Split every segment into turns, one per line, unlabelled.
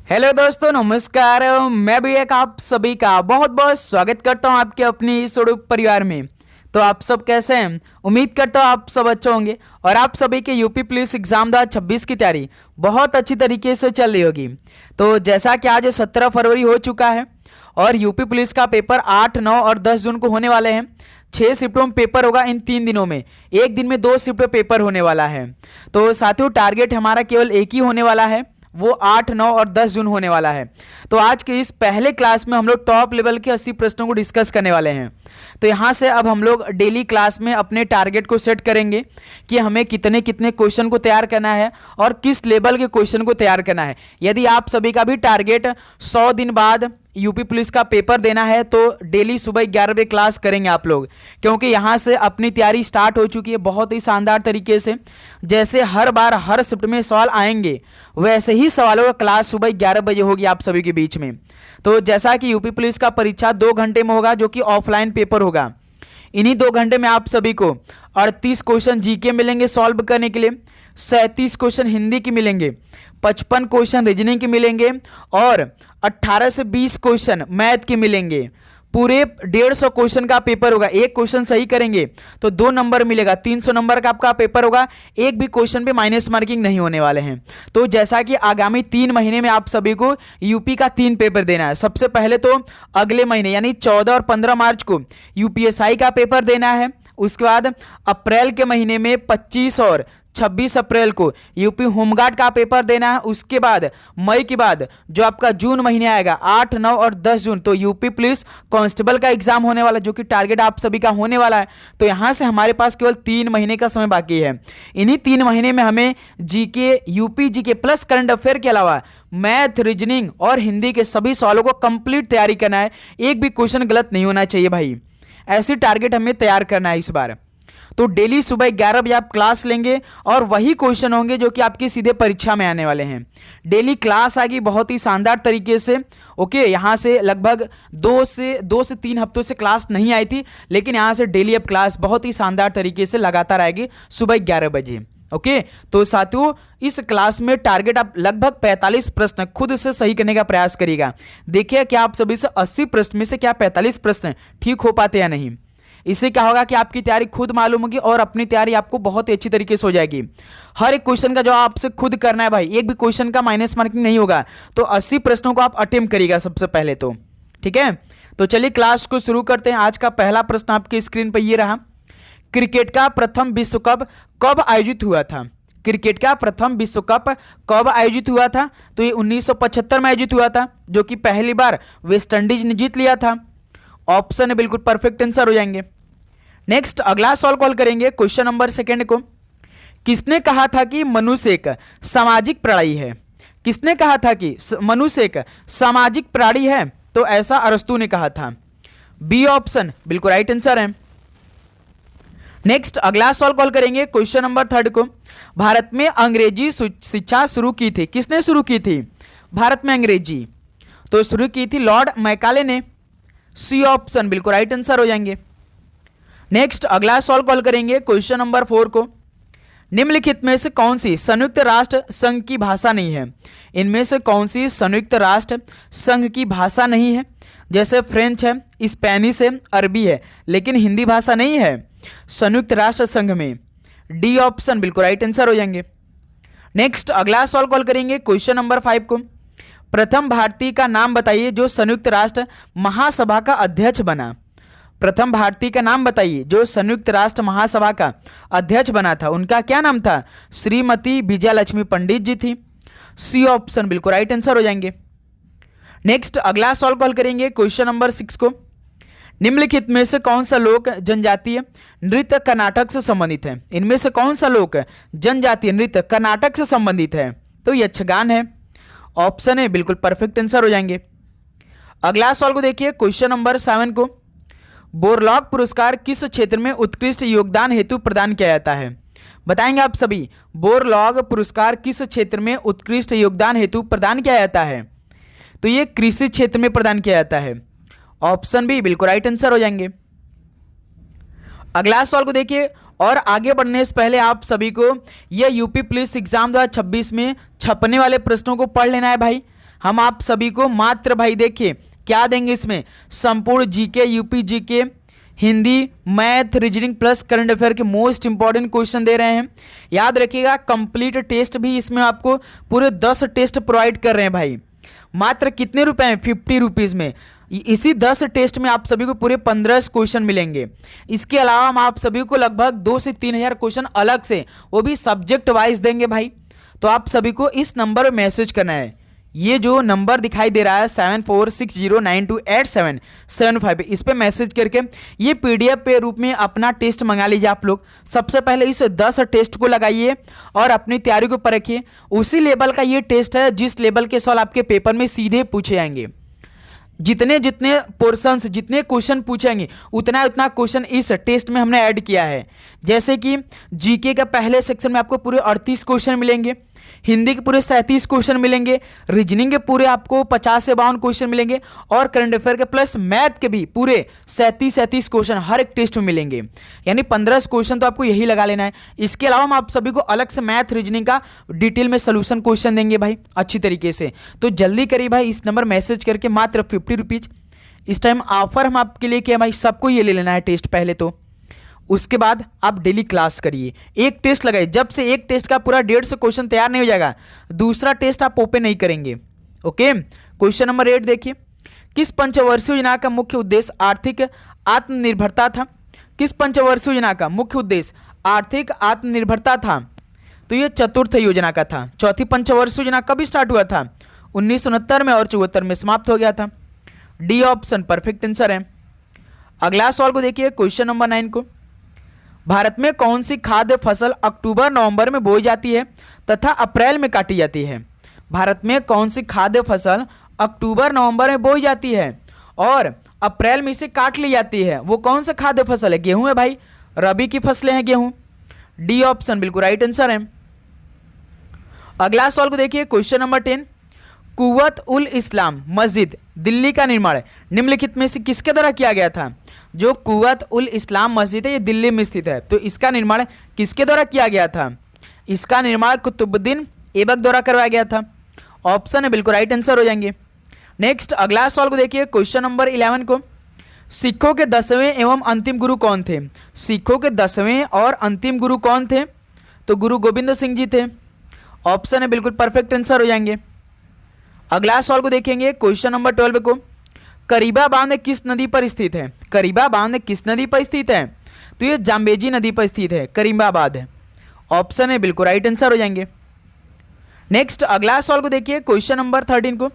Hello दोस्तों, नमस्कार। मैं भी एक आप सभी का बहुत बहुत स्वागत करता हूं आपके अपनी इस यूट्यूब परिवार में। तो आप सब कैसे हैं? उम्मीद करता हूं आप सब अच्छे होंगे और आप सभी के यूपी पुलिस एग्जाम 2026 की तैयारी बहुत अच्छी तरीके से चल रही होगी। तो जैसा कि आज 17 फरवरी हो चुका है और यूपी पुलिस का पेपर 8, 9 और 10 जून को होने वाले हैं। 6 शिफ्टों में पेपर होगा इन 3 दिनों में। एक दिन में 2 शिफ्ट पेपर होने वाला है। तो साथियों, टारगेट हमारा केवल एक ही होने वाला है, वो 8, 9 और 10 जून होने वाला है। तो आज के इस पहले क्लास में हम लोग टॉप लेवल के 80 प्रश्नों को डिस्कस करने वाले हैं। तो यहाँ से अब हम लोग डेली क्लास में अपने टारगेट को सेट करेंगे कि हमें कितने कितने क्वेश्चन को तैयार करना है और किस लेवल के क्वेश्चन को तैयार करना है। यदि आप सभी का भी टारगेट 100 दिन बाद यूपी पुलिस का पेपर देना है तो डेली सुबह 11 बजे क्लास करेंगे आप लोग, क्योंकि यहाँ से अपनी तैयारी स्टार्ट हो चुकी है बहुत ही शानदार तरीके से। जैसे हर बार हर शिफ्ट में सवाल आएंगे वैसे ही सवालों का क्लास सुबह 11 बजे होगी आप सभी के बीच में। तो जैसा कि यूपी पुलिस का परीक्षा 2 घंटे में होगा, जो कि ऑफलाइन पेपर होगा। इन्हीं 2 घंटे में आप सभी को 38 क्वेश्चन जीके मिलेंगे सॉल्व करने के लिए, 37 क्वेश्चन हिंदी की मिलेंगे, 55 क्वेश्चन रीजनिंग के मिलेंगे और 18 से 20 क्वेश्चन मैथ के मिलेंगे। पूरे 150 क्वेश्चन का पेपर होगा। एक क्वेश्चन सही करेंगे तो 2 नंबर मिलेगा। 300 नंबर का आपका पेपर होगा। एक भी क्वेश्चन पे माइनस मार्किंग नहीं होने वाले हैं। तो जैसा कि आगामी 3 महीने में आप सभी को यूपी का 3 पेपर देना है। सबसे पहले तो अगले महीने यानी 14 और 15 मार्च को यूपीएसआई का पेपर देना है। उसके बाद अप्रैल के महीने में 25 और 26 अप्रैल को यूपी होमगार्ड का पेपर देना है। उसके बाद मई के बाद जो आपका जून महीने आएगा 8, 9 और 10 जून, तो यूपी पुलिस कांस्टेबल का एग्जाम होने वाला है, जो कि टारगेट आप सभी का होने वाला है। तो यहां से हमारे पास केवल 3 महीने का समय बाकी है। इन्हीं 3 महीने में हमें GK, UP GK plus current affair के अलावा मैथ, रीजनिंग और हिंदी के सभी सवालों को कंप्लीट तैयारी करना है। एक भी क्वेश्चन गलत नहीं होना चाहिए भाई। ऐसी टारगेट हमें तैयार करना है इस बार। तो डेली सुबह 11 बजे आप क्लास लेंगे और वही क्वेश्चन होंगे जो कि आपकी सीधे परीक्षा में आने वाले हैं। डेली क्लास आएगी बहुत ही शानदार तरीके से। ओके, यहाँ से लगभग 2 से 3 हफ्तों से क्लास नहीं आई थी, लेकिन यहाँ से डेली अब क्लास बहुत ही शानदार तरीके से लगातार आएगी सुबह 11 बजे। ओके, तो साथियों, इस क्लास में टारगेट आप लगभग 45 प्रश्न खुद से सही करने का प्रयास करिएगा। देखिए क्या आप सभी से 80 प्रश्न में से क्या 45 प्रश्न ठीक हो पाते या नहीं। इससे क्या होगा कि आपकी तैयारी खुद मालूम होगी और अपनी तैयारी आपको बहुत ही अच्छी तरीके से हो जाएगी। हर एक क्वेश्चन का जवाब आपसे खुद करना है भाई। एक भी क्वेश्चन का माइनस मार्किंग नहीं होगा। तो 80 प्रश्नों को आप अटेम्प्ट करिएगा सबसे पहले तो, ठीक है। तो चलिए क्लास को शुरू करते हैं। आज का पहला प्रश्न आपकी स्क्रीन पर ये रहा। क्रिकेट का प्रथम विश्व कप कब आयोजित हुआ था? क्रिकेट का प्रथम विश्व कप कब आयोजित हुआ था? तो ये 1975 में आयोजित हुआ था, जो कि पहली बार वेस्ट इंडीज ने जीत लिया था। ऑप्शन बिल्कुल परफेक्ट आंसर हो जाएंगे। नेक्स्ट अगला सवाल कॉल करेंगे क्वेश्चन नंबर 2 को। किसने कहा था कि मनुष्य एक सामाजिक प्राणी है? किसने कहा था कि मनुष्य एक सामाजिक प्राणी है? तो ऐसा अरस्तु ने कहा था। बी ऑप्शन बिल्कुल राइट आंसर है। नेक्स्ट अगला सवाल कॉल करेंगे क्वेश्चन नंबर 3 को। भारत में अंग्रेजी शिक्षा शुरू की थी? किसने शुरू की थी भारत में अंग्रेजी? तो शुरू की थी लॉर्ड मैकाले ने। सी ऑप्शन बिल्कुल राइट आंसर हो जाएंगे। नेक्स्ट अगला सवाल कॉल करेंगे क्वेश्चन नंबर 4 को। निम्नलिखित में से कौन सी संयुक्त राष्ट्र संघ की भाषा नहीं है? इनमें से कौन सी संयुक्त राष्ट्र संघ की भाषा नहीं है? जैसे फ्रेंच है, स्पेनिश है, अरबी है, लेकिन हिंदी भाषा नहीं है संयुक्त राष्ट्र संघ में। डी ऑप्शन बिल्कुल राइट आंसर हो जाएंगे। नेक्स्ट अगला सवाल कॉल करेंगे क्वेश्चन नंबर 5 को। प्रथम भारतीय का नाम बताइए जो संयुक्त राष्ट्र महासभा का अध्यक्ष बना। प्रथम भारतीय का नाम बताइए जो संयुक्त राष्ट्र महासभा का अध्यक्ष बना था। उनका क्या नाम था? श्रीमती विजयलक्ष्मी पंडित जी थी। सी ऑप्शन बिल्कुल राइट आंसर हो जाएंगे। नेक्स्ट अगला सवाल कॉल करेंगे क्वेश्चन नंबर 6 को। निम्नलिखित में से कौन सा लोक जनजातीय नृत्य कर्नाटक से संबंधित है? इनमें से कौन सा लोक जनजातीय नृत्य कर्नाटक से संबंधित है? तो यक्षगान है। ऑप्शन है बिल्कुल परफेक्ट आंसर हो जाएंगे। अगला सवाल को देखिए क्वेश्चन नंबर 7 को। बोरलॉग पुरस्कार किस क्षेत्र में उत्कृष्ट योगदान हेतु प्रदान किया जाता है? बताएंगे आप सभी। बोरलॉग पुरस्कार किस क्षेत्र में उत्कृष्ट योगदान हेतु प्रदान किया जाता है? तो ये कृषि क्षेत्र में प्रदान किया जाता है। ऑप्शन बी बिल्कुल राइट आंसर हो जाएंगे। अगला सवाल को देखिए और आगे बढ़ने से पहले आप सभी को यह यूपी पुलिस एग्जाम 2026 में छपने वाले प्रश्नों को पढ़ लेना है भाई। हम आप सभी को मात्र भाई देखिए क्या देंगे इसमें, संपूर्ण GK, UP GK, Hindi, math, reasoning plus current affair के मोस्ट इंपॉर्टेंट क्वेश्चन दे रहे हैं। याद रखिएगा कंप्लीट टेस्ट भी इसमें आपको पूरे 10 टेस्ट प्रोवाइड कर रहे हैं भाई, मात्र कितने रुपए हैं, 50 रुपीज़ में। इसी 10 टेस्ट में आप सभी को पूरे 15 क्वेश्चन मिलेंगे। इसके अलावा हम आप सभी को लगभग 2 से 3 हज़ार क्वेश्चन अलग से, वो भी सब्जेक्ट वाइज देंगे भाई। तो आप सभी को इस नंबर पर मैसेज करना है, ये जो नंबर दिखाई दे रहा है 7460928775, इस पे मैसेज करके ये पीडीएफ पे रूप में अपना टेस्ट मंगा लीजिए आप लोग। सबसे पहले इस 10 टेस्ट को लगाइए और अपनी तैयारी को परखिए। उसी लेवल का ये टेस्ट है जिस लेवल के सवाल आपके पेपर में सीधे पूछे जाएंगे। जितने जितने पोर्शंस, जितने क्वेश्चन पूछेंगे उतना उतना क्वेश्चन इस टेस्ट में हमने ऐड किया है। जैसे कि जीके का पहले सेक्शन में आपको पूरे 38 क्वेश्चन मिलेंगे, हिंदी के पूरे 37 क्वेश्चन मिलेंगे, रीजनिंग के पूरे आपको 50 से 52 क्वेश्चन मिलेंगे और करंट अफेयर के प्लस मैथ के भी पूरे 37 क्वेश्चन हर एक टेस्ट में मिलेंगे। यानी 15 क्वेश्चन तो आपको यही लगा लेना है। इसके अलावा हम आप सभी को अलग से मैथ रीजनिंग का डिटेल में सोल्यूशन क्वेश्चन देंगे भाई अच्छी तरीके से। तो जल्दी करिए भाई, इस नंबर मैसेज करके मात्र 50 रुपीज़ इस टाइम ऑफर हम आपके लिए किया भाई, सबको ये ले लेना है टेस्ट पहले। तो उसके बाद आप डेली क्लास करिए, एक टेस्ट लगाइए। जब से एक टेस्ट का पूरा 150 क्वेश्चन तैयार नहीं हो जाएगा, दूसरा टेस्ट आप ओपन नहीं करेंगे। ओके, क्वेश्चन नंबर 8 देखिए, किस पंचवर्षीय योजना का मुख्य उद्देश्य आर्थिक आत्मनिर्भरता था? किस पंचवर्षीय योजना का मुख्य उद्देश्य आर्थिक आत्मनिर्भरता था? तो ये चतुर्थ योजना का था। चौथी पंचवर्षीय योजना कब स्टार्ट हुआ था? 1969 में और 74 में समाप्त हो गया था। डी ऑप्शन परफेक्ट आंसर है। अगला सवाल को देखिए, क्वेश्चन नंबर 9 को, भारत में कौन सी खाद्य फसल अक्टूबर नवंबर में बोई जाती है तथा अप्रैल में काटी जाती है? भारत में कौन सी खाद्य फसल अक्टूबर नवंबर में बोई जाती है और अप्रैल में इसे काट ली जाती है? वो कौन सा खाद्य फसल है? गेहूं है भाई, रबी की फसलें हैं गेहूं। डी ऑप्शन बिल्कुल राइट आंसर है। अगला सवाल को देखिए, क्वेश्चन नंबर 10, कुव्वत उल इस्लाम मस्जिद दिल्ली का निर्माण निम्नलिखित में से किसके द्वारा किया गया था? जो कुव्वत उल इस्लाम मस्जिद है ये दिल्ली में स्थित है, तो इसका निर्माण किसके द्वारा किया गया था? इसका निर्माण कुतुबुद्दीन ऐबक द्वारा करवाया गया था। ऑप्शन है बिल्कुल राइट आंसर हो जाएंगे। नेक्स्ट अगला सवाल को देखिए, क्वेश्चन नंबर 11 को, सिखों के 10वें एवं अंतिम गुरु कौन थे? सिखों के 10वें और अंतिम गुरु कौन थे? तो गुरु गोविंद सिंह जी थे। ऑप्शन है बिल्कुल परफेक्ट आंसर हो जाएंगे। अगला सवाल को देखेंगे, क्वेश्चन नंबर 12 को, करीबा बांध किस नदी पर स्थित है? करीबा बांध किस नदी पर स्थित है? तो ये जाम्बेजी नदी पर स्थित है, करीबा बांध। ऑप्शन है बिल्कुल राइट आंसर हो जाएंगे। नेक्स्ट अगला सवाल को देखिए, क्वेश्चन नंबर 13 को,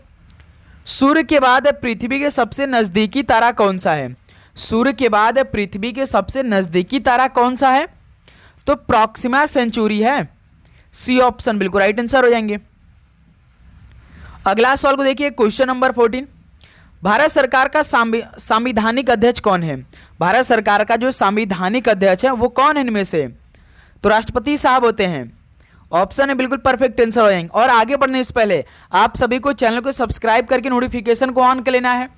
सूर्य के बाद पृथ्वी के सबसे नजदीकी तारा कौन सा है? सूर्य के बाद पृथ्वी के सबसे नजदीकी तारा कौन सा है? तो प्रॉक्सिमा सेंचुरी है। सी ऑप्शन बिल्कुल राइट आंसर हो जाएंगे। अगला सवाल को देखिए, क्वेश्चन नंबर 14, भारत सरकार का संवैधानिक अध्यक्ष कौन है? भारत सरकार का जो संवैधानिक अध्यक्ष है वो कौन है इनमें से? तो राष्ट्रपति साहब होते हैं। ऑप्शन है बिल्कुल परफेक्ट आंसर हो जाएंगे। और आगे बढ़ने से पहले आप सभी को चैनल को सब्सक्राइब करके नोटिफिकेशन को ऑन कर लेना है।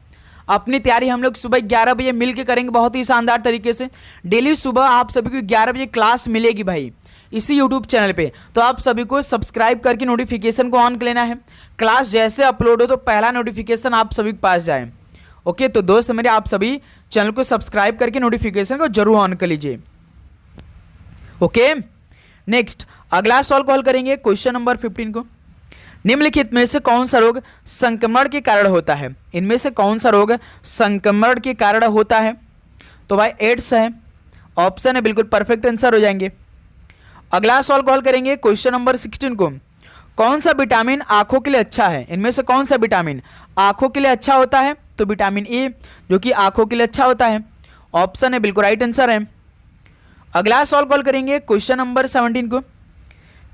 अपनी तैयारी हम लोग सुबह 11 बजे मिल के करेंगे बहुत ही शानदार तरीके से। डेली सुबह आप सभी को 11 बजे क्लास मिलेगी भाई इसी यूट्यूब चैनल पे, तो आप सभी को सब्सक्राइब करके नोटिफिकेशन को ऑन कर लेना है। क्लास जैसे अपलोड हो तो पहला नोटिफिकेशन आप सभी के पास जाए। ओके, तो दोस्त मेरे आप सभी चैनल को सब्सक्राइब करके नोटिफिकेशन को जरूर ऑन कर लीजिए। ओके, नेक्स्ट अगला सवाल कॉल करेंगे, क्वेश्चन नंबर 15 को, निम्नलिखित में से कौन सा रोग संक्रमण के कारण होता है? इनमें से कौन सा रोग संक्रमण के कारण होता है? तो भाई एड्स है। ऑप्शन है बिल्कुल परफेक्ट आंसर हो जाएंगे। अगला सवाल कॉल करेंगे, क्वेश्चन नंबर 16 को, कौन सा विटामिन आंखों के लिए अच्छा है? इनमें से कौन सा विटामिन आंखों के लिए अच्छा होता है? तो विटामिन ए जो कि आंखों के लिए अच्छा होता है। ऑप्शन है बिल्कुल राइट आंसर है। अगला सवाल कॉल करेंगे, क्वेश्चन नंबर 17 को,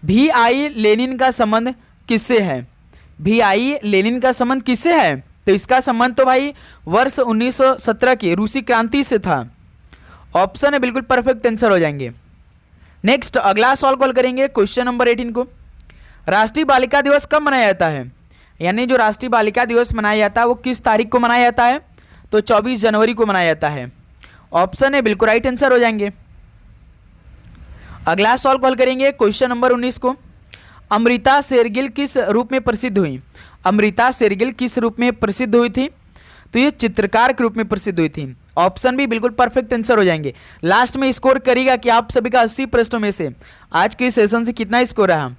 VI लेनिन का संबंध किससे है? VI लेनिन का संबंध किससे है? तो इसका संबंध तो भाई वर्ष 1917 की रूसी क्रांति से था। ऑप्शन है बिल्कुल परफेक्ट आंसर हो जाएंगे। नेक्स्ट अगला सवाल कॉल करेंगे, क्वेश्चन नंबर 18 को, राष्ट्रीय बालिका दिवस कब मनाया जाता है? यानी जो राष्ट्रीय बालिका दिवस मनाया जाता है वो किस तारीख को मनाया जाता है? तो 24 जनवरी को मनाया जाता है। ऑप्शन है बिल्कुल राइट आंसर हो जाएंगे। अगला सवाल कॉल करेंगे, क्वेश्चन नंबर 19 को, अमृता शेरगिल किस रूप में प्रसिद्ध हुई? अमृता शेरगिल किस रूप में प्रसिद्ध हुई थी? तो ये चित्रकार के रूप में प्रसिद्ध हुई थी। ऑप्शन भी बिल्कुल परफेक्ट आंसर हो जाएंगे। लास्ट में स्कोर करेगा कि आप सभी का 80 प्रश्नों में से आज के सेशन से कितना स्कोर रहा।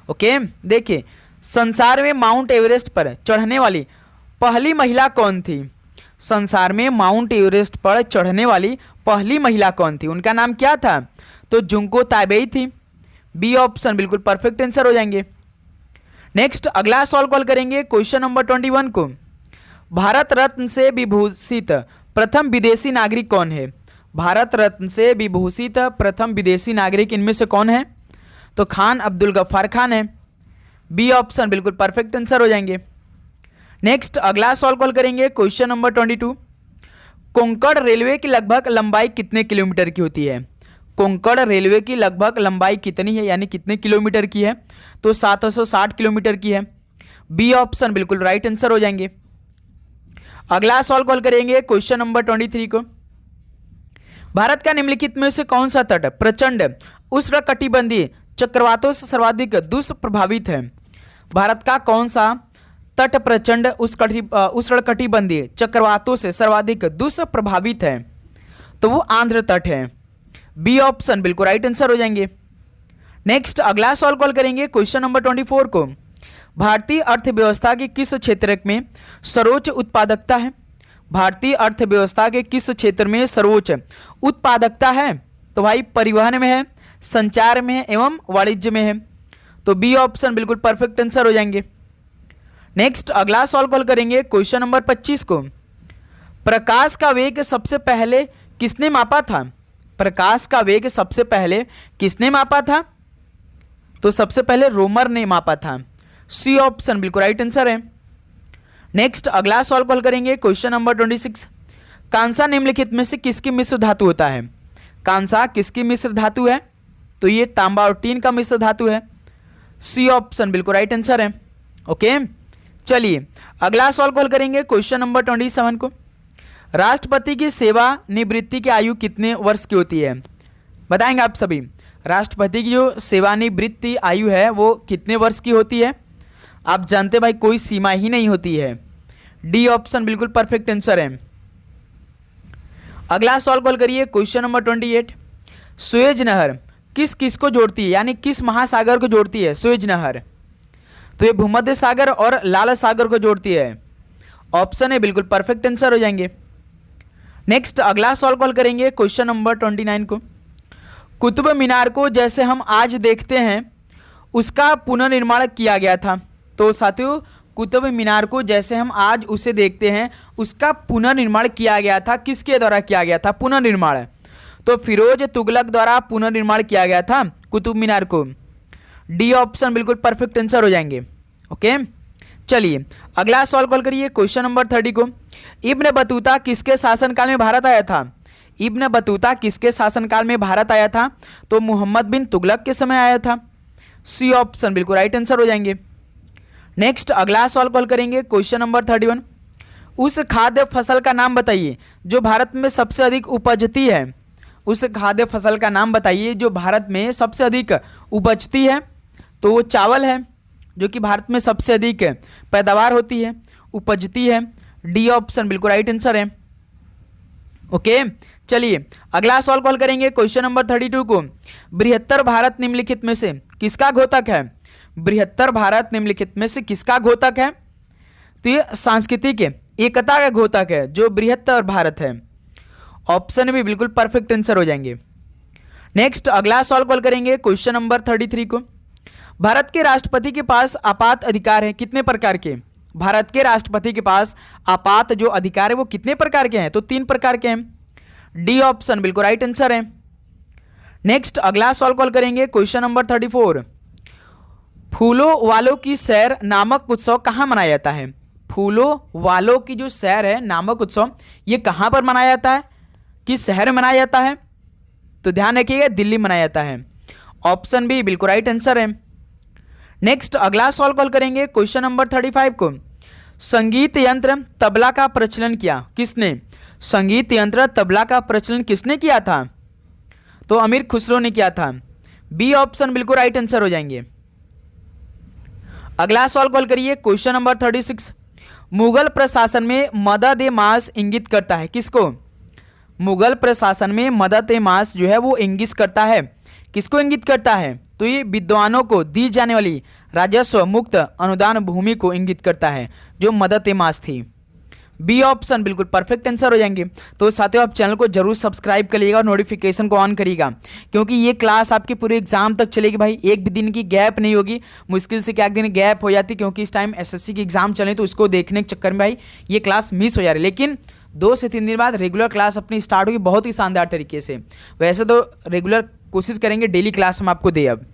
ओके, देखिए, संसार में माउंट एवरेस्ट पर चढ़ने वाली पहली महिला कौन थी? संसार में माउंट एवरेस्ट पर चढ़ने वाली पहली महिला कौन थी? उनका नाम क्या था? तो जुंको ताबेई थी। बी ऑप्शन बिल्कुल परफेक्ट आंसर हो जाएंगे। नेक्स्ट अगला सॉल्व कॉल करेंगे क्वेश्चन नंबर 21 को। भारत रत्न से विभूषित प्रथम विदेशी नागरिक कौन है? भारत रत्न से विभूषित प्रथम विदेशी नागरिक इनमें से कौन है? तो खान अब्दुल गफ्फार खान है। बी ऑप्शन बिल्कुल परफेक्ट आंसर हो जाएंगे। नेक्स्ट अगला सॉल्व कॉल करेंगे क्वेश्चन नंबर 22। कोंकण रेलवे की लगभग लंबाई कितने किलोमीटर की होती है? कोंकण रेलवे की लगभग लंबाई कितनी है, यानी कितने किलोमीटर की है? तो 760 किलोमीटर की है। बी ऑप्शन बिल्कुल राइट आंसर हो जाएंगे। अगला सॉल्व कॉल करेंगे क्वेश्चन नंबर 23 को। भारत का निम्नलिखित में से कौन सा तट प्रचंड उष्णकटिबंधीय चक्रवातों से सर्वाधिक दुष्प्रभावित है? भारत का कौन सा तट प्रचंड उष्णकटिबंधीय चक्रवातों से सर्वाधिक दुष्प्रभावित है? तो वो आंध्र तट है। बी ऑप्शन बिल्कुल राइट आंसर हो जाएंगे। नेक्स्ट अगला सॉल्व कॉल करेंगे क्वेश्चन नंबर 24 को। भारतीय अर्थव्यवस्था के किस क्षेत्र में सर्वोच्च उत्पादकता है? भारतीय अर्थव्यवस्था के किस क्षेत्र में सर्वोच्च उत्पादकता है? तो भाई परिवहन में है, संचार में है एवं वाणिज्य में है। तो बी ऑप्शन बिल्कुल परफेक्ट आंसर हो जाएंगे। नेक्स्ट अगला सॉल्व कॉल करेंगे क्वेश्चन नंबर 25 को। प्रकाश का वेग सबसे पहले किसने मापा था? प्रकाश का वेग सबसे पहले किसने मापा था? तो सबसे पहले रोमर ने मापा था। सी ऑप्शन बिल्कुल राइट आंसर है। नेक्स्ट अगला सॉल्व कॉल करेंगे क्वेश्चन नंबर 26। कांसा निम्नलिखित में से किसकी मिश्र धातु होता है? कांसा किसकी मिश्र धातु है? तो ये तांबा और टीन का मिश्र धातु है। सी ऑप्शन बिल्कुल राइट आंसर है। ओके, चलिए अगला सॉल्व कॉल करेंगे क्वेश्चन नंबर 27 को। राष्ट्रपति की सेवानिवृत्ति की आयु कितने वर्ष की होती है? बताएंगे आप सभी। राष्ट्रपति की जो सेवानिवृत्ति आयु है वो कितने वर्ष की होती है? आप जानते भाई कोई सीमा ही नहीं होती है। डी ऑप्शन बिल्कुल परफेक्ट आंसर है। अगला सॉल्व कॉल करिए क्वेश्चन नंबर 28। सुएज नहर किस किस को जोड़ती है, यानी किस महासागर को जोड़ती है? सुएज नहर तो ये भूमध्य सागर और लाल सागर को जोड़ती है। ऑप्शन है बिल्कुल परफेक्ट आंसर हो जाएंगे। नेक्स्ट अगला सॉल्व कॉल करेंगे क्वेश्चन नंबर 29 को। कुतुब मीनार को जैसे हम आज देखते हैं उसका पुनर्निर्माण किया गया था। तो साथियों कुतुब मीनार को जैसे हम आज उसे देखते हैं उसका पुनर्निर्माण किया गया था। किसके द्वारा किया गया था पुनर्निर्माण? तो फिरोज तुगलक द्वारा पुनर्निर्माण किया गया था कुतुब मीनार को। डी ऑप्शन बिल्कुल परफेक्ट आंसर हो जाएंगे। ओके, चलिए अगला सॉल्व कॉल करिए क्वेश्चन नंबर 30 को। इब्न बतूता किसके शासनकाल में भारत आया था? इब्न बतूता किसके शासनकाल में भारत आया था? तो मोहम्मद बिन तुगलक के समय आया था। सी ऑप्शन बिल्कुल राइट आंसर हो जाएंगे। नेक्स्ट अगला सॉल्व कॉल करेंगे क्वेश्चन नंबर 31। उस खाद्य फसल का नाम बताइए जो भारत में सबसे अधिक उपजती है। उस खाद्य फसल का नाम बताइए जो भारत में सबसे अधिक उपजती है। तो वो चावल है जो कि भारत में सबसे अधिक पैदावार होती है, उपजती है। डी ऑप्शन बिल्कुल राइट आंसर है। ओके, चलिए अगला सॉल्व कॉल करेंगे क्वेश्चन नंबर 32 को। बृहत्तर भारत निम्नलिखित में से किसका घोतक है? बृहत्तर भारत निम्नलिखित में से किसका घोतक है? तो ये सांस्कृतिक एकता का घोतक है जो बृहत्तर भारत है। ऑप्शन भी बिल्कुल परफेक्ट आंसर हो जाएंगे। नेक्स्ट अगला सॉल्व कॉल करेंगे क्वेश्चन नंबर 33 को। भारत के राष्ट्रपति के पास आपात अधिकार है कितने प्रकार के? भारत के राष्ट्रपति के पास आपात जो अधिकार है वो कितने प्रकार के हैं? तो 3 प्रकार के हैं। डी ऑप्शन बिल्कुल राइट आंसर है। नेक्स्ट अगला सॉल्व कॉल करेंगे क्वेश्चन नंबर 34। फूलों वालों की सैर नामक उत्सव कहाँ मनाया जाता है? फूलों वालों की जो सैर है नामक उत्सव ये कहाँ पर मनाया जाता है, किस शहर में मनाया जाता है? तो ध्यान रखिएगा दिल्ली मनाया जाता है। ऑप्शन बी बिल्कुल राइट आंसर है। नेक्स्ट अगला सॉल्व कॉल करेंगे क्वेश्चन नंबर 35 को। संगीत यंत्र तबला का प्रचलन किया किसने? संगीत यंत्र तबला का प्रचलन किसने किया था? तो अमीर खुसरो ने किया था। बी ऑप्शन बिल्कुल राइट आंसर हो जाएंगे। अगला सवाल कॉल करिए क्वेश्चन नंबर 36। मुगल प्रशासन में मदद ए मास इंगित करता है किसको? मुगल प्रशासन में मदद ए मास जो है वो इंगित करता है किसको इंगित करता है? तो ये विद्वानों को दी जाने वाली राजस्व मुक्त अनुदान भूमि को इंगित करता है जो मदद ए मास थी। बी ऑप्शन बिल्कुल परफेक्ट आंसर हो जाएंगे। तो साथियों आप चैनल को जरूर सब्सक्राइब करिएगा और नोटिफिकेशन को ऑन करिएगा, क्योंकि ये क्लास आपके पूरे एग्जाम तक चलेगी भाई। एक भी दिन की गैप नहीं होगी, मुश्किल से क्या एक दिन गैप हो जाती, क्योंकि इस टाइम एसएससी की एग्जाम चले तो उसको देखने के चक्कर में भाई ये क्लास मिस हो जा रही है। लेकिन 2 से 3 दिन बाद रेगुलर क्लास अपनी स्टार्ट होगी बहुत ही शानदार तरीके से। वैसे तो रेगुलर कोशिश करेंगे डेली क्लास हम आपको दे अब,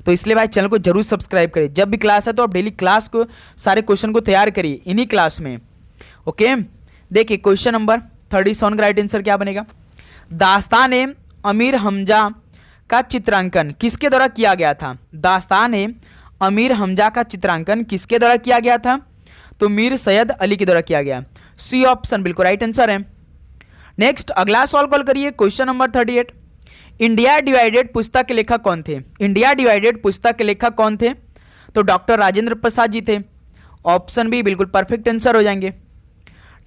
तो इसलिए भाई चैनल को जरूर सब्सक्राइब करिए। जब भी क्लास है तो आप डेली क्लास को सारे क्वेश्चन को तैयार करिए इन्हीं क्लास में। ओके, देखिए क्वेश्चन नंबर 37 का राइट आंसर क्या बनेगा? दास्तान ए अमीर हमजा का चित्रांकन किसके द्वारा किया गया था? दास्तान ए अमीर हमजा का चित्रांकन किसके द्वारा किया गया था? तो मीर सैयद अली के द्वारा किया गया। सी ऑप्शन बिल्कुल राइट आंसर है। नेक्स्ट अगला सवाल कॉल करिए क्वेश्चन नंबर 38। इंडिया डिवाइडेड पुस्तक के लेखक कौन थे? इंडिया डिवाइडेड पुस्तक के लेखक कौन थे? तो डॉक्टर राजेंद्र प्रसाद जी थे। ऑप्शन बी बिल्कुल परफेक्ट आंसर हो जाएंगे।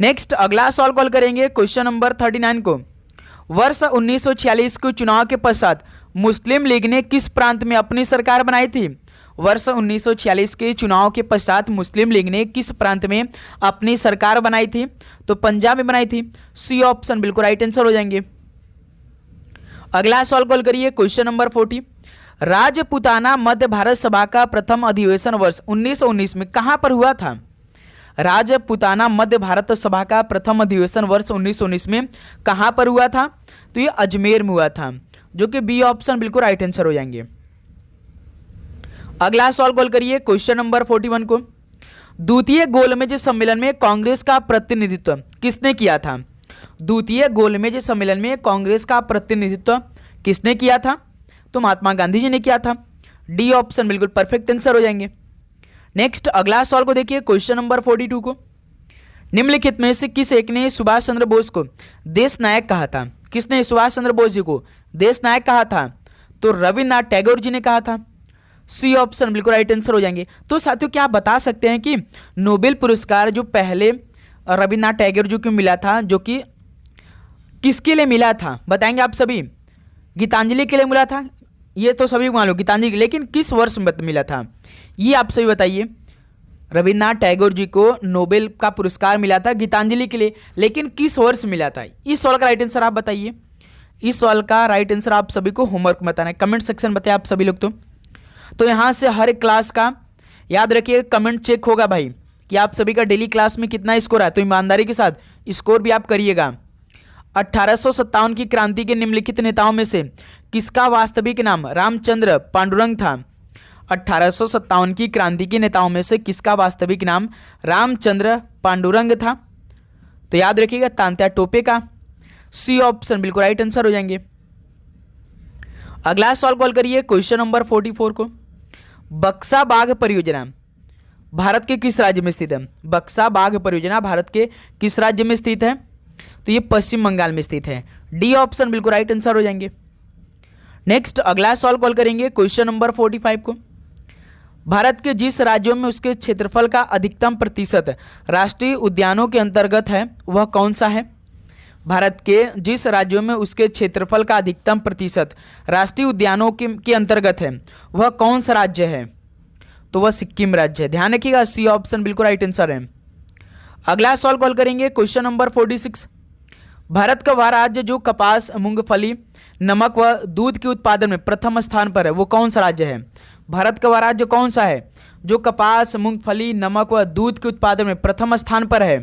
नेक्स्ट अगला सवाल कॉल करेंगे क्वेश्चन नंबर 39 को। वर्ष 1946 के चुनाव के पश्चात मुस्लिम लीग ने किस प्रांत में अपनी सरकार बनाई थी? वर्ष 1946 के चुनाव के पश्चात मुस्लिम लीग ने किस प्रांत में अपनी सरकार बनाई थी? तो पंजाब में बनाई थी। सी ऑप्शन बिल्कुल राइट आंसर हो जाएंगे। अगला सवाल कॉल करिए क्वेश्चन नंबर 40। राजपूताना मध्य भारत सभा का प्रथम अधिवेशन वर्ष 1919 में कहां पर हुआ था? राजपूताना मध्य भारत सभा का प्रथम अधिवेशन वर्ष 1919 में कहां पर हुआ था? तो ये अजमेर में हुआ था, जो कि बी ऑप्शन बिल्कुल राइट आंसर हो जाएंगे। अगला सवाल कॉल करिए क्वेश्चन नंबर 41 को। द्वितीय गोलमेज सम्मेलन में कांग्रेस का प्रतिनिधित्व किसने किया था? द्वितीय गोलमेज सम्मेलन में कांग्रेस का प्रतिनिधित्व किसने किया था? तो महात्मा गांधी जी ने किया था। डी ऑप्शन बिल्कुल परफेक्ट आंसर हो जाएंगे। नेक्स्ट अगला सवाल को देखिए क्वेश्चन नंबर 42 को। निम्नलिखित में से किस एक ने सुभाष चंद्र बोस को देश नायक कहा था? किसने सुभाष चंद्र बोस जी को देश नायक कहा था? तो रविन्द्रनाथ टैगोर जी ने कहा था। सी ऑप्शन बिल्कुल राइट आंसर हो जाएंगे। तो साथियों क्या आप बता सकते हैं कि नोबेल पुरस्कार जो पहले रविन्द्रनाथ टैगोर जी को मिला था, जो कि किसके लिए मिला था बताएंगे आप सभी? गीतांजलि के लिए मिला था, ये तो सभी मान लो गीतांजलि, लेकिन किस वर्ष में मिला था ये आप सभी बताइए। रविन्द्रनाथ टैगोर जी को नोबेल का पुरस्कार मिला था गीतांजलि के लिए, लेकिन किस वर्ष मिला था? इस सवाल का राइट आंसर आप बताइए। इस सवाल का राइट आंसर आप सभी को होमवर्क में बताना है, कमेंट सेक्शन बताइए आप सभी लोग। तो यहाँ से हर एक क्लास का याद रखिए कमेंट चेक होगा भाई कि आप सभी का डेली क्लास में कितना स्कोर है, तो ईमानदारी के साथ स्कोर भी आप करिएगा। 1857 की क्रांति के निम्नलिखित नेताओं में से किसका वास्तविक नाम रामचंद्र पांडुरंग था? 1857 की क्रांति के नेताओं में से किसका वास्तविक नाम रामचंद्र पांडुरंग था? तो याद रखिएगा तांत्या टोपे का। सी ऑप्शन बिल्कुल राइट आंसर हो जाएंगे। अगला सवाल कॉल करिए क्वेश्चन नंबर 44 को। बक्सा बाघ परियोजना भारत के किस राज्य में स्थित है? बक्सा बाघ परियोजना भारत के किस राज्य में स्थित है? तो ये पश्चिम बंगाल में स्थित है। डी ऑप्शन बिल्कुल राइट आंसर हो जाएंगे। नेक्स्ट अगला सवाल कॉल करेंगे क्वेश्चन नंबर 45 को। भारत के जिस राज्यों में उसके क्षेत्रफल का अधिकतम प्रतिशत राष्ट्रीय उद्यानों के अंतर्गत है वह कौन सा है? भारत के जिस राज्यों में उसके क्षेत्रफल का अधिकतम प्रतिशत राष्ट्रीय उद्यानों के अंतर्गत है वह कौन सा राज्य है? तो वह सिक्किम राज्य है। ध्यान रखिएगा सी ऑप्शन बिल्कुल राइट आंसर है। अगला सवाल कॉल करेंगे क्वेश्चन नंबर 46। भारत का वह राज्य जो कपास, मूंगफली, नमक व दूध के उत्पादन में प्रथम स्थान पर है वो कौन सा राज्य है? भारत का वह राज्य कौन सा है जो कपास, मूंगफली, नमक व दूध के उत्पादन में प्रथम स्थान पर है?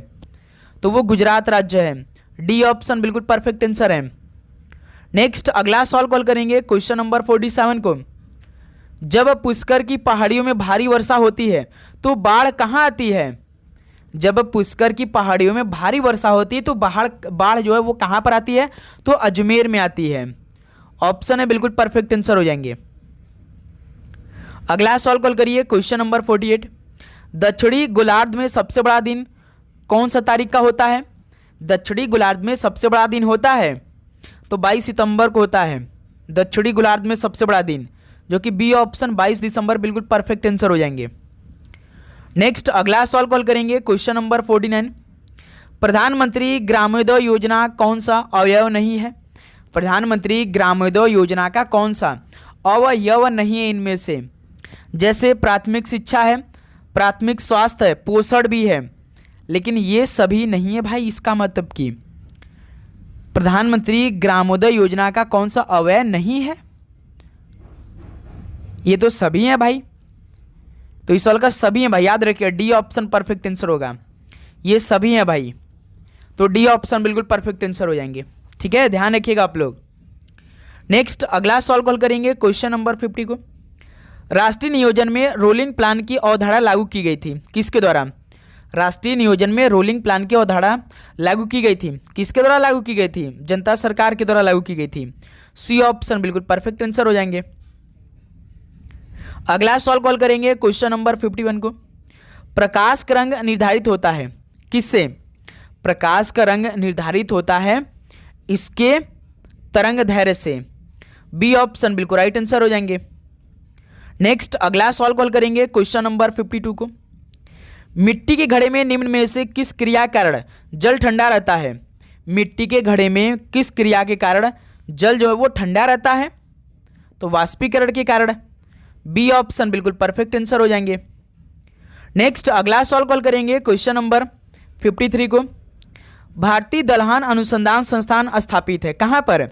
तो वो गुजरात राज्य है। डी ऑप्शन बिल्कुल परफेक्ट आंसर है। नेक्स्ट अगला सवाल कॉल करेंगे क्वेश्चन नंबर 47 को। जब पुष्कर की पहाड़ियों में भारी वर्षा होती है तो बाढ़ कहाँ आती है? जब पुष्कर की पहाड़ियों में भारी वर्षा होती है तो बाढ़ जो है वो कहाँ पर आती है? तो अजमेर में आती है। ऑप्शन है बिल्कुल परफेक्ट आंसर हो जाएंगे। अगला सवाल कॉल करिए क्वेश्चन नंबर 48। दक्षिणी गोलार्ध में सबसे बड़ा दिन कौन सा तारीख का होता है? दक्षिणी गोलार्ध में सबसे बड़ा दिन होता है तो 22 सितंबर को होता है दक्षिणी गोलार्ध में सबसे बड़ा दिन, जो कि बी ऑप्शन 22 दिसंबर बिल्कुल परफेक्ट आंसर हो जाएंगे। नेक्स्ट अगला सवाल कॉल करेंगे क्वेश्चन नंबर 49। प्रधानमंत्री ग्रामोदय योजना कौन सा अवयव नहीं है? प्रधानमंत्री ग्रामोदय योजना का कौन सा अवयव नहीं है इनमें से? जैसे प्राथमिक शिक्षा है, प्राथमिक स्वास्थ्य है, पोषण भी है, लेकिन ये सभी नहीं है भाई। इसका मतलब कि प्रधानमंत्री ग्रामोदय योजना का कौन सा अवयव नहीं है? ये तो सभी है भाई। तो इस सवाल का सभी है भाई, याद रखिए डी ऑप्शन परफेक्ट आंसर होगा। ये सभी है भाई, तो डी ऑप्शन बिल्कुल परफेक्ट आंसर हो जाएंगे। ठीक है, ध्यान रखिएगा आप लोग। नेक्स्ट अगला सवाल कॉल करेंगे क्वेश्चन नंबर 50 को। राष्ट्रीय नियोजन में रोलिंग प्लान की अवधारणा लागू की गई थी, किसके द्वारा? राष्ट्रीय नियोजन में रोलिंग प्लान की अवधारणा लागू की गई थी, किसके द्वारा लागू की गई थी? जनता सरकार के द्वारा लागू की गई थी। सी ऑप्शन बिल्कुल परफेक्ट आंसर हो जाएंगे। अगला सवाल कॉल करेंगे क्वेश्चन नंबर 51 को। प्रकाश का रंग निर्धारित होता है किससे? प्रकाश का रंग निर्धारित होता है इसके तरंग दैर्ध्य से। बी ऑप्शन बिल्कुल राइट आंसर हो जाएंगे। नेक्स्ट अगला सवाल कॉल करेंगे क्वेश्चन नंबर 52 को। मिट्टी के घड़े में निम्न में से किस क्रिया के कारण जल ठंडा रहता है? मिट्टी के घड़े में किस क्रिया के कारण जल जो है वो ठंडा रहता है? तो वाष्पीकरण के कारण। बी ऑप्शन बिल्कुल परफेक्ट आंसर हो जाएंगे। नेक्स्ट अगला सवाल कॉल करेंगे क्वेश्चन नंबर 53 को। भारतीय दलहन अनुसंधान संस्थान स्थापित है कहाँ पर?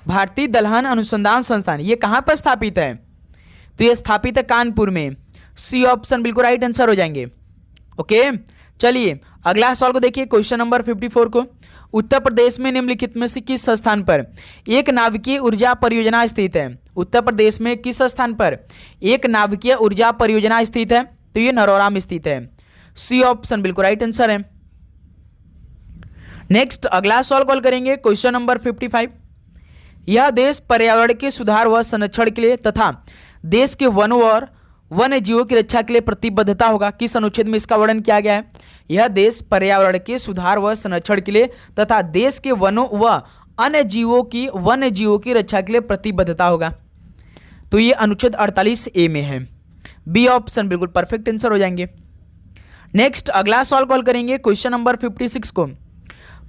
भारतीय दलहन अनुसंधान संस्थान ये कहाँ पर स्थापित है? तो ये स्थापित है कानपुर में। सी ऑप्शन बिल्कुल राइट आंसर हो जाएंगे। ओके, चलिए अगला सवाल को देखिए क्वेश्चन नंबर 54 को। उत्तर प्रदेश में निम्नलिखित में से किस स्थान पर एक नाभिकीय ऊर्जा परियोजना स्थित है? उत्तर प्रदेश में किस स्थान पर एक नाभिकीय ऊर्जा परियोजना स्थित है? तो ये नरोरा में स्थित है। सी ऑप्शन बिल्कुल राइट आंसर है। नेक्स्ट अगला सवाल कॉल करेंगे क्वेश्चन नंबर 55। यह देश पर्यावरण के सुधार व संरक्षण के लिए तथा देश के वनों और वन्य जीवों की रक्षा के लिए प्रतिबद्धता होगा। किस अनुच्छेद में इसका वर्णन किया गया है? यह देश पर्यावरण के सुधार व संरक्षण के लिए तथा देश के वनों व अन्य वन्य जीवों की रक्षा के लिए प्रतिबद्धता होगा। तो ये अनुच्छेद 48A में है। बी ऑप्शन बिल्कुल परफेक्ट आंसर हो जाएंगे। नेक्स्ट अगला सवाल कॉल करेंगे क्वेश्चन नंबर 56 को।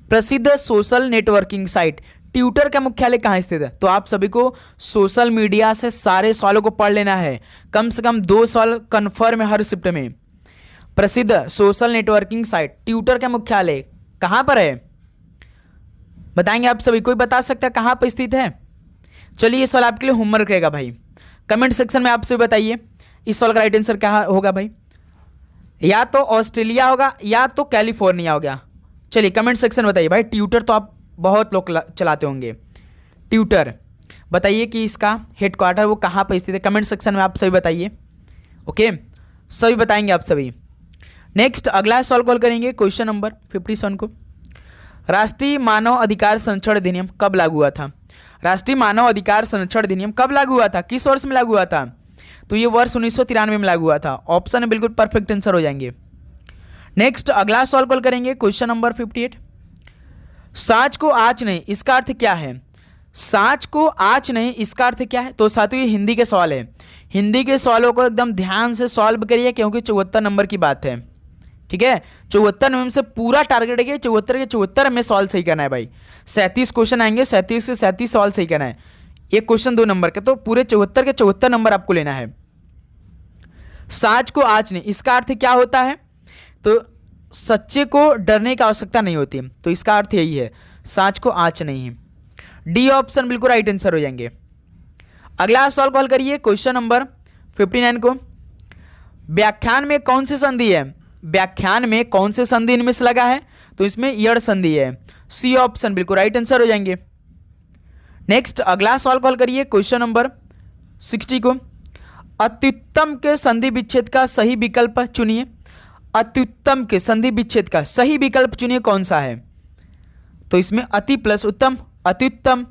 प्रसिद्ध सोशल नेटवर्किंग साइट ट्विटर का मुख्यालय कहाँ स्थित है? तो आप सभी को सोशल मीडिया से सारे सवालों को पढ़ लेना है, कम से कम 2 सवाल कन्फर्म है हर शिफ्ट में। प्रसिद्ध सोशल नेटवर्किंग साइट ट्विटर का मुख्यालय कहाँ पर है? बताएंगे आप सभी? कोई बता सकता है कहाँ पर स्थित है? चलिए ये सवाल आपके लिए होमवर्क रहेगा भाई, कमेंट सेक्शन में आप सभी बताइए इस सवाल का राइट आंसर क्या होगा भाई। या तो ऑस्ट्रेलिया होगा या तो कैलिफोर्निया हो गया। चलिए कमेंट सेक्शन बताइए भाई। ट्विटर तो आप बहुत लोग चलाते होंगे, ट्विटर बताइए कि इसका हेडक्वार्टर वो कहाँ पर स्थित है। कमेंट सेक्शन में आप सभी बताइए। ओके, सभी बताएंगे आप सभी। नेक्स्ट अगला सवाल कॉल करेंगे क्वेश्चन नंबर 57 को। राष्ट्रीय मानव अधिकार संरक्षण अधिनियम कब लागू हुआ था? राष्ट्रीय मानव अधिकार संरक्षण अधिनियम कब लागू हुआ था? किस वर्ष में लागू हुआ था? तो ये वर्ष 1993 में लागू हुआ था। ऑप्शन बिल्कुल परफेक्ट आंसर हो जाएंगे। नेक्स्ट अगला सवाल कॉल करेंगे क्वेश्चन नंबर 58। साँच को आँच नहीं इसका अर्थ क्या है? साँच को आँच नहीं इसका अर्थ क्या है? तो साथियों ये हिंदी के सवाल है। हिंदी के सवालों को एकदम ध्यान से सॉल्व करिए क्योंकि 74 नंबर की बात है। ठीक है, 74 में से पूरा टारगेट है कि 74 के 74 में सवाल सही करना है भाई। 37 क्वेश्चन आएंगे, 37 से 37 सवाल सही करना है। एक क्वेश्चन 2 नंबर का, तो पूरे 74 के 74 नंबर आपको लेना है। साँच को आँच नहीं इसका अर्थ क्या होता है? तो सच्चे को डरने की आवश्यकता नहीं होती, तो इसका अर्थ यही है, साँच को आँच नहीं है। डी ऑप्शन बिल्कुल राइट आंसर हो जाएंगे। अगला सवाल कॉल करिए क्वेश्चन नंबर 59 को। व्याख्यान में कौन सी संधि है? व्याख्यान में कौन से संधि इनमें से लगा है? तो इसमें यड़ संधि है। सी ऑप्शन बिल्कुल राइट आंसर हो जाएंगे। नेक्स्ट अगला सवाल कॉल करिए क्वेश्चन नंबर 60 को। अत्युत्तम के संधि विच्छेद का सही विकल्प चुनिए। अत्युत्तम के संधि विच्छेद का सही विकल्प चुनिए कौन सा है? तो इसमें अति प्लस उत्तम, अत्युत्तम।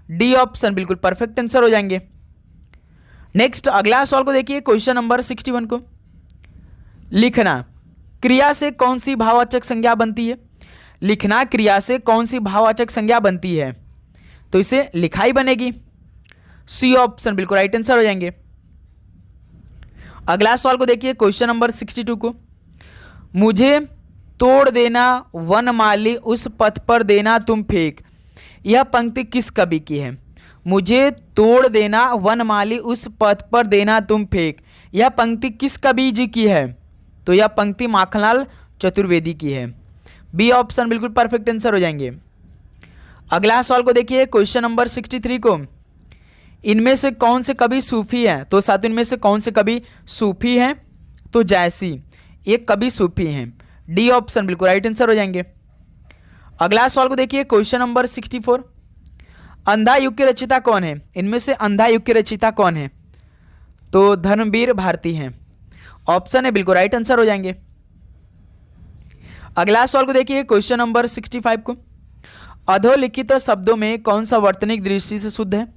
डी ऑप्शन बिल्कुल परफेक्ट आंसर हो जाएंगे। नेक्स्ट अगला सवाल को देखिए क्वेश्चन नंबर 61 को। लिखना क्रिया से कौन सी भाववाचक संज्ञा बनती है? लिखना क्रिया से कौन सी भाववाचक संज्ञा बनती है? तो इसे लिखाई बनेगी। सी ऑप्शन बिल्कुल राइट आंसर हो जाएंगे। अगला सवाल को देखिए क्वेश्चन नंबर 62 को। मुझे तोड़ देना वनमाली उस पथ पर देना तुम फेंक। यह पंक्ति किस कवि की है? मुझे तोड़ देना वनमाली उस पथ पर देना तुम फेंक, यह पंक्ति किस कवि जी की है? तो यह पंक्ति माखनलाल चतुर्वेदी की है। बी ऑप्शन बिल्कुल परफेक्ट आंसर हो जाएंगे। अगला सवाल को देखिए, क्वेश्चन नंबर 63 को, इनमें से कौन से कवि सूफी हैं? तो साथियों इनमें से कौन से कवि सूफी हैं? तो जायसी एक कवि सूफी हैं। डी ऑप्शन बिल्कुल राइट आंसर हो जाएंगे। अगला सवाल को देखिए, क्वेश्चन नंबर 64, अंधा युग के रचयिता कौन है? इनमें से अंधा युग के रचयिता कौन है? तो धर्मवीर भारती हैं। ऑप्शन है बिल्कुल राइट आंसर हो जाएंगे। अगला सवाल को देखिए, क्वेश्चन नंबर 65 को, अधोलिखित शब्दों में कौन सा वर्तनिक दृष्टि से शुद्ध है?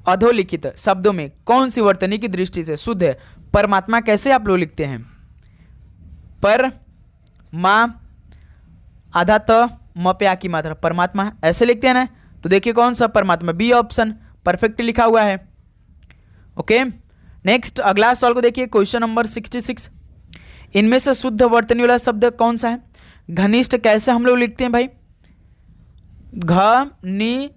अधोलिखित शब्दों में कौन सी वर्तनिक दृष्टि से शुद्ध है? परमात्मा कैसे आप लोग लिखते हैं? पर माँ आधा त म पे आ की मात्रा परमात्मा ऐसे लिखते हैं ना, तो देखिए कौन सा परमात्मा, बी ऑप्शन परफेक्ट लिखा हुआ है। ओके, नेक्स्ट अगला सवाल को देखिए, क्वेश्चन नंबर 66, इनमें से शुद्ध वर्तनी वाला शब्द कौन सा है? घनिष्ठ कैसे हम लोग लिखते हैं भाई? घ नि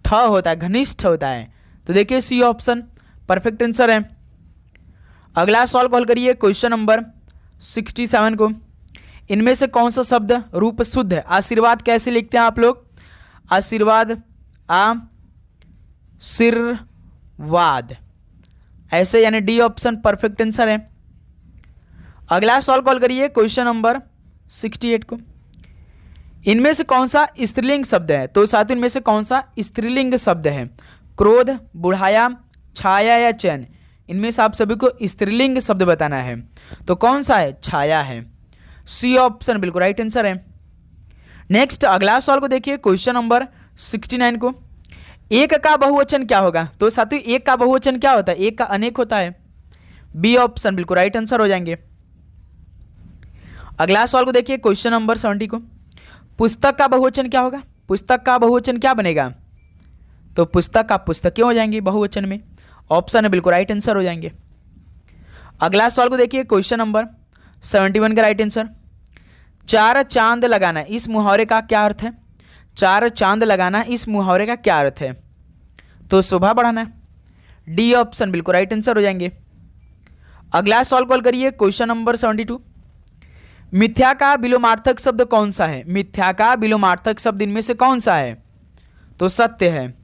ठ होता है, घनिष्ठ होता है, तो देखिए सी ऑप्शन परफेक्ट आंसर है। अगला सवाल कॉल करिए, क्वेश्चन नंबर 67 को, इनमें से कौन सा शब्द रूप शुद्ध है? आशीर्वाद कैसे लिखते हैं आप लोग? आशीर्वाद आशीर्वाद ऐसे, यानी डी ऑप्शन परफेक्ट आंसर है। अगला सवाल कॉल करिए, क्वेश्चन नंबर 68 को, इनमें से कौन सा स्त्रीलिंग शब्द है? तो साथियों इनमें से कौन सा स्त्रीलिंग शब्द है? क्रोध, बुढ़ाया, छाया या चैन? इनमें से आप सभी को स्त्रीलिंग शब्द बताना है, तो कौन सा है? छाया है। सी ऑप्शन बिल्कुल राइट आंसर है। नेक्स्ट अगला सवाल को देखिए, क्वेश्चन नंबर 69 को, एक का बहुवचन क्या होगा? तो साथियों एक का बहुवचन क्या होता है? एक का अनेक होता है। बी ऑप्शन बिल्कुल राइट आंसर हो जाएंगे। अगला सवाल को देखिए, क्वेश्चन नंबर 70 को, पुस्तक का बहुवचन क्या होगा? पुस्तक का बहुवचन क्या बनेगा? तो पुस्तक का पुस्तकें हो जाएंगी बहुवचन में। ऑप्शन है बिल्कुल राइट आंसर हो जाएंगे। अगला सवाल को देखिए, क्वेश्चन नंबर 71 का राइट आंसर, चार चांद लगाना इस मुहावरे का क्या अर्थ है? चार चांद लगाना इस मुहावरे का क्या अर्थ है? तो शोभा बढ़ाना। डी ऑप्शन बिल्कुल राइट आंसर हो जाएंगे। अगला सवाल कॉल करिए, क्वेश्चन नंबर 72, मिथ्या का विलोमार्थक शब्द कौन सा है? मिथ्या का विलोमार्थक शब्द इनमें से कौन सा है? तो सत्य है।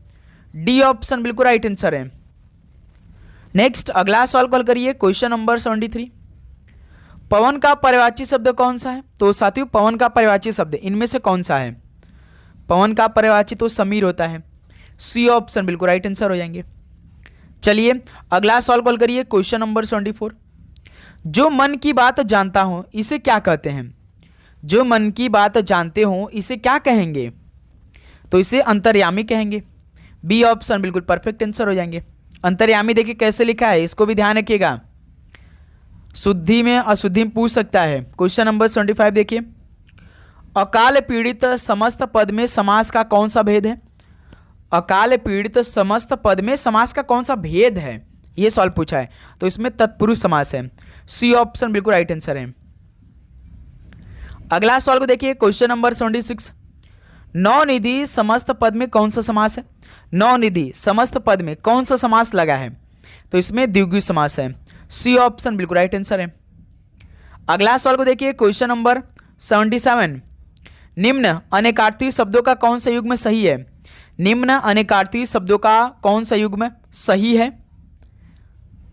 डी ऑप्शन बिल्कुल राइट आंसर है। नेक्स्ट अगला सवाल कॉल करिए, क्वेश्चन नंबर 73, पवन का पर्यायवाची शब्द कौन सा है? तो साथियों पवन का पर्यायवाची शब्द इनमें से कौन सा है? पवन का पर्यायवाची तो समीर होता है। सी ऑप्शन बिल्कुल राइट आंसर हो जाएंगे। चलिए अगला सवाल कॉल करिए, क्वेश्चन नंबर 74, जो मन की बात जानता हो इसे क्या कहते हैं? जो मन की बात जानते हो इसे क्या कहेंगे? तो इसे अंतर्यामी कहेंगे। बी ऑप्शन बिल्कुल परफेक्ट आंसर हो जाएंगे। अंतर्यामी देखिए कैसे लिखा है, इसको भी ध्यान रखिएगा, शुद्धि में अशुद्धि में पूछ सकता है। क्वेश्चन नंबर 75 देखिए, अकाल पीड़ित समस्त पद में समास का कौन सा भेद है? अकाल पीड़ित समस्त पद में समास का कौन सा भेद है, ये सवाल पूछा है, तो इसमें तत्पुरुष समास है। सी ऑप्शन बिल्कुल राइट आंसर है। अगला सवाल को देखिए, क्वेश्चन नंबर 76, नवनिधि समस्त पद में कौन सा समास है? नवनिधि समस्त पद में कौन सा समास लगा है? तो इसमें द्विगु समास है। सी ऑप्शन बिल्कुल राइट आंसर है। अगला सवाल को देखिए, क्वेश्चन नंबर 77, निम्न अनेकार्थी शब्दों का कौन सा युग्म सही है? निम्न अनेकार्थी शब्दों का कौन सा युग्म सही है?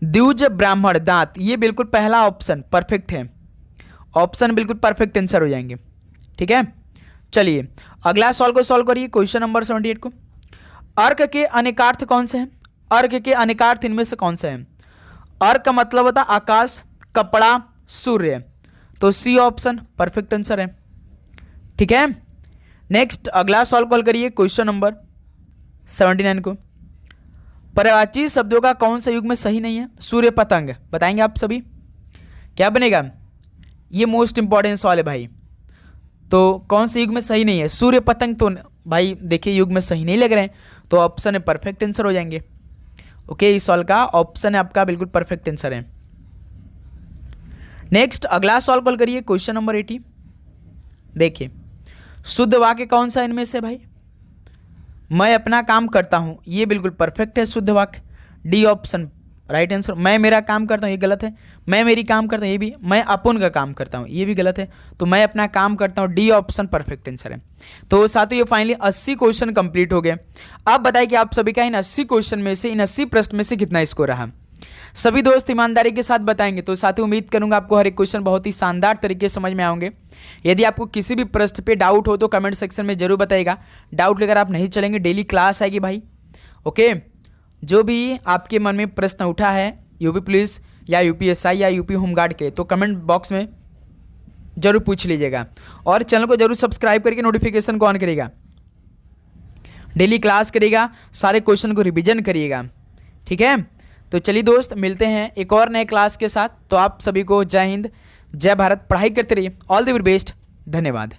द्विज, ब्राह्मण, दांत, ये बिल्कुल पहला ऑप्शन परफेक्ट है। ऑप्शन बिल्कुल परफेक्ट आंसर हो जाएंगे। ठीक है, चलिए अगला सवाल को सॉल्व करिए, क्वेश्चन नंबर 78 को, अर्क के अनेकार्थ कौन से हैं? अर्क के अनेकार्थ इनमें से कौन से हैं? अर्क का मतलब होता आकाश, कपड़ा, सूर्य, तो सी ऑप्शन परफेक्ट आंसर है। ठीक है, नेक्स्ट अगला सॉल्व कॉल करिए, क्वेश्चन नंबर 79 को, पर्यायवाची शब्दों का कौन सा युग्म सही नहीं है? सूर्य, पतंग, बताएंगे आप सभी क्या बनेगा? ये मोस्ट इंपॉर्टेंट सवाल है भाई, तो कौन से युग में सही नहीं है? सूर्य, पतंग, तो भाई देखिए युग में सही नहीं लग रहे हैं, तो ऑप्शन है परफेक्ट आंसर हो जाएंगे। ओके, इस सवाल का ऑप्शन है आपका बिल्कुल परफेक्ट आंसर है। नेक्स्ट अगला सवाल कॉल करिए, क्वेश्चन नंबर 80। देखिए, शुद्ध वाक्य कौन सा इनमें से भाई? मैं अपना काम करता हूं, ये बिल्कुल परफेक्ट है शुद्ध वाक्य, डी ऑप्शन राइट आंसर। मैं मेरा काम करता हूं, ये गलत है। मैं मेरी काम करता हूं, ये भी। मैं अपन का काम करता हूं, ये भी गलत है। तो मैं अपना काम करता हूं, डी ऑप्शन परफेक्ट आंसर है। तो साथियों ये फाइनली 80 क्वेश्चन कंप्लीट हो गए। अब बताइए कि आप सभी का इन 80 क्वेश्चन में से, इन 80 प्रश्न में से कितना स्कोर रहा? सभी दोस्त ईमानदारी के साथ बताएंगे। तो साथियों उम्मीद करूंगा आपको हर एक क्वेश्चन बहुत ही शानदार तरीके से समझ में आएंगे। यदि आपको किसी भी प्रश्न पे डाउट हो तो कमेंट सेक्शन में जरूर बताइएगा। डाउट लेकर आप नहीं चलेंगे, डेली क्लास आएगी भाई। ओके, जो भी आपके मन में प्रश्न उठा है यूपी पुलिस या यूपीएसआई या यूपी होमगार्ड के, तो कमेंट बॉक्स में जरूर पूछ लीजिएगा। और चैनल को जरूर सब्सक्राइब करके नोटिफिकेशन को ऑन करिएगा। डेली क्लास करिएगा, सारे क्वेश्चन को रिवीजन करिएगा, ठीक है। तो चलिए दोस्त, मिलते हैं एक और नए क्लास के साथ। तो आप सभी को जय हिंद, जय भारत, पढ़ाई करते रहिए। ऑल द वेरी बेस्ट, धन्यवाद।